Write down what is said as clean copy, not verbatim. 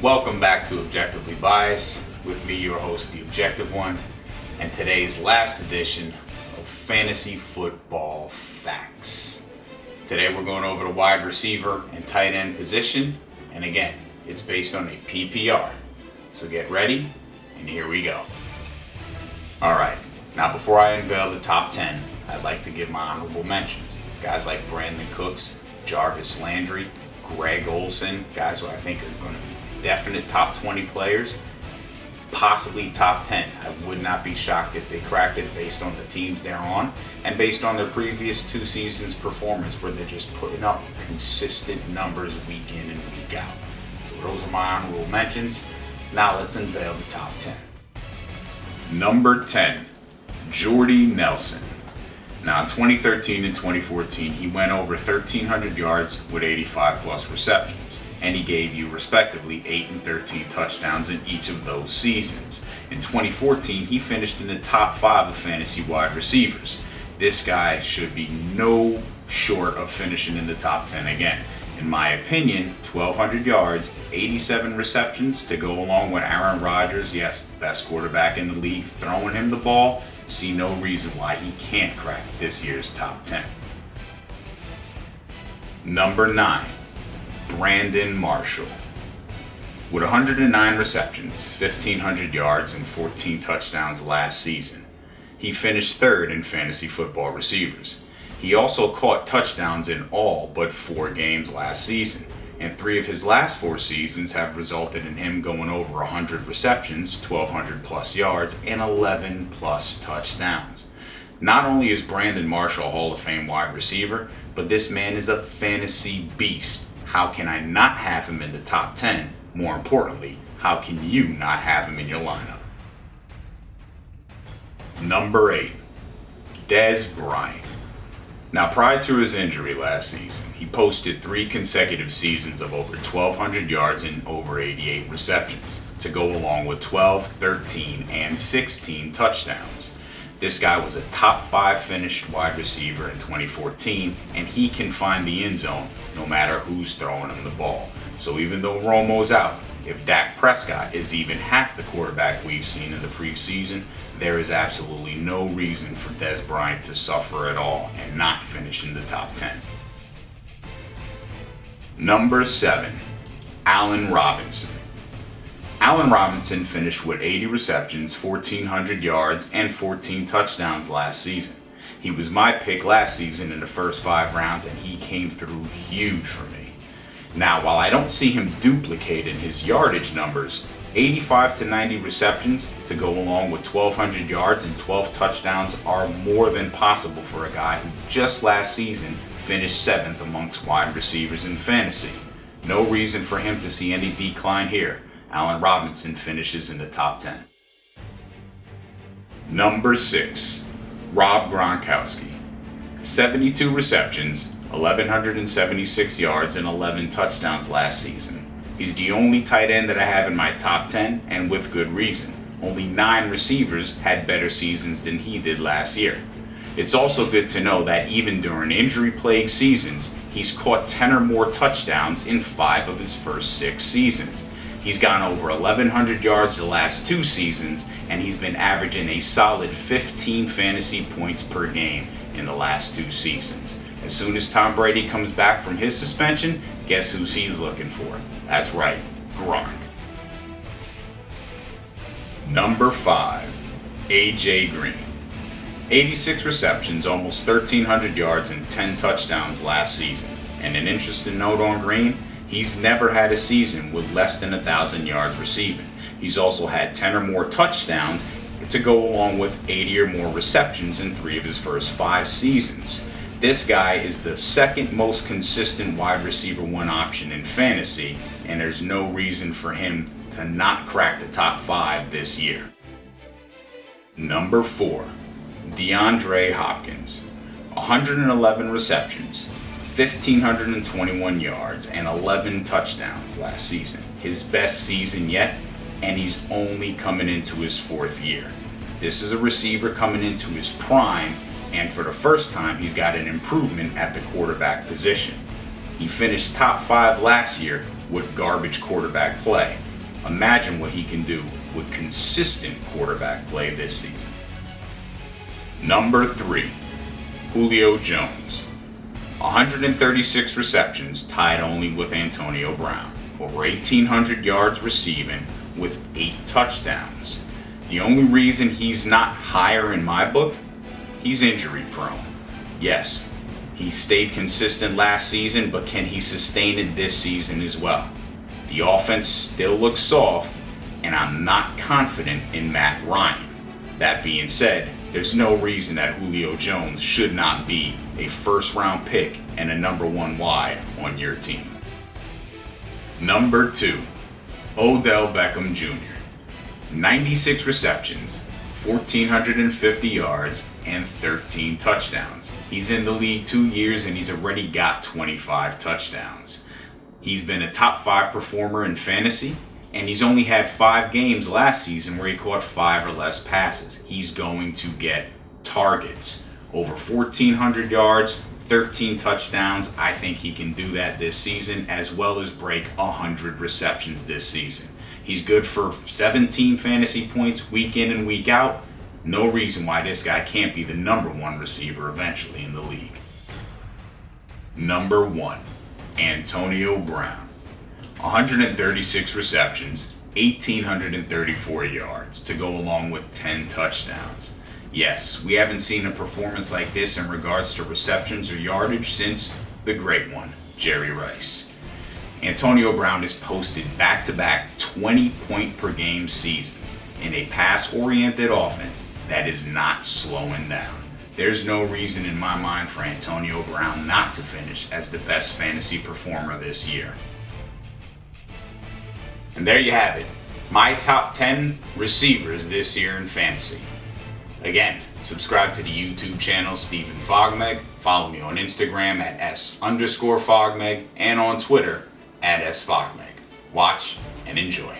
Welcome back to Objectively Biased, with me, your host, the Objective One, and today's last edition of Fantasy Football Facts. Today we're going over the wide receiver and tight end position, and again, it's based on a PPR. So get ready, and here we go. Alright, now before I unveil the top 10, I'd like to give my honorable mentions. Guys like Brandon Cooks, Jarvis Landry, Greg Olsen, guys who I think are going to be definite top 20 players, possibly top 10. I would not be shocked if they cracked it based on the teams they're on and based on their previous 2 seasons' performance where they're just putting up consistent numbers week in and week out. So those are my honorable mentions. Now let's unveil the top 10. Number 10, Jordy Nelson. Now in 2013 and 2014, he went over 1,300 yards with 85 plus receptions, and he gave you respectively 8 and 13 touchdowns in each of those seasons. In 2014, he finished in the top 5 of fantasy wide receivers. This guy should be no short of finishing in the top 10 again. In my opinion, 1,200 yards, 87 receptions to go along with Aaron Rodgers, yes, best quarterback in the league, throwing him the ball. See no reason why he can't crack this year's top 10. Number 9, Brandon Marshall. With 109 receptions, 1,500 yards, and 14 touchdowns last season, he finished 3rd in fantasy football receivers. He also caught touchdowns in all but 4 games last season, and 3 of his last 4 seasons have resulted in him going over 100 receptions, 1,200 plus yards, and 11 plus touchdowns. Not only is Brandon Marshall a Hall of Fame wide receiver, but this man is a fantasy beast. How can I not have him in the top 10? More importantly, how can you not have him in your lineup? Number 8, Dez Bryant. Now, prior to his injury last season, he posted 3 consecutive seasons of over 1,200 yards and over 88 receptions to go along with 12, 13, and 16 touchdowns. This guy was a top 5 finished wide receiver in 2014, and he can find the end zone no matter who's throwing him the ball. So even though Romo's out, if Dak Prescott is even half the quarterback we've seen in the preseason, there is absolutely no reason for Dez Bryant to suffer at all and not finish in the top 10. Number 7, Allen Robinson. Allen Robinson finished with 80 receptions, 1,400 yards, and 14 touchdowns last season. He was my pick last season in the first 5 rounds, and he came through huge for me. Now, while I don't see him duplicating his yardage numbers, 85 to 90 receptions to go along with 1,200 yards and 12 touchdowns are more than possible for a guy who just last season finished 7th amongst wide receivers in fantasy. No reason for him to see any decline here. Allen Robinson finishes in the top 10. Number 6, Rob Gronkowski. 72 receptions, 1,176 yards, and 11 touchdowns last season. He's the only tight end that I have in my top 10, and with good reason. Only 9 receivers had better seasons than he did last year. It's also good to know that even during injury-plagued seasons, he's caught 10 or more touchdowns in 5 of his first 6 seasons. He's gone over 1,100 yards the last 2 seasons, and he's been averaging a solid 15 fantasy points per game in the last 2 seasons. As soon as Tom Brady comes back from his suspension, guess who he's looking for? That's right, Gronk. Number 5, A.J. Green. 86 receptions, almost 1,300 yards, and 10 touchdowns last season. And an interesting note on Green, he's never had a season with less than 1,000 yards receiving. He's also had 10 or more touchdowns to go along with 80 or more receptions in 3 of his first 5 seasons. This guy is the 2nd most consistent wide receiver 1 option in fantasy, and there's no reason for him to not crack the top 5 this year. Number 4, DeAndre Hopkins. 111 receptions, 1,521 yards, and 11 touchdowns last season. His best season yet, and he's only coming into his 4th year. This is a receiver coming into his prime, and for the first time, he's got an improvement at the quarterback position. He finished top 5 last year with garbage quarterback play. Imagine what he can do with consistent quarterback play this season. Number 3, Julio Jones. 136 receptions, tied only with Antonio Brown. Over 1,800 yards receiving with 8 touchdowns. The only reason he's not higher in my book, he's injury prone. Yes, he stayed consistent last season, but can he sustain it this season as well? The offense still looks soft, and I'm not confident in Matt Ryan. That being said, there's no reason that Julio Jones should not be a first-round pick and a number 1 wide on your team. Number 2, Odell Beckham Jr. 96 receptions, 1,450 yards, and 13 touchdowns. He's in the league 2 years and he's already got 25 touchdowns. He's been a top 5 performer in fantasy, and he's only had 5 games last season where he caught 5 or less passes. He's going to get targets. Over 1,400 yards, 13 touchdowns. I think he can do that this season, as well as break 100 receptions this season. He's good for 17 fantasy points week in and week out. No reason why this guy can't be the number 1 receiver eventually in the league. Number 1, Antonio Brown. 136 receptions, 1,834 yards to go along with 10 touchdowns. Yes, we haven't seen a performance like this in regards to receptions or yardage since the great one, Jerry Rice. Antonio Brown has posted back-to-back 20-point-per-game seasons in a pass-oriented offense that is not slowing down. There's no reason in my mind for Antonio Brown not to finish as the best fantasy performer this year. And there you have it, my top 10 receivers this year in fantasy. Again, subscribe to the YouTube channel Stephen Fogmeg, follow me on Instagram at @S_Fogmeg, and on Twitter at @SFogmeg. Watch and enjoy.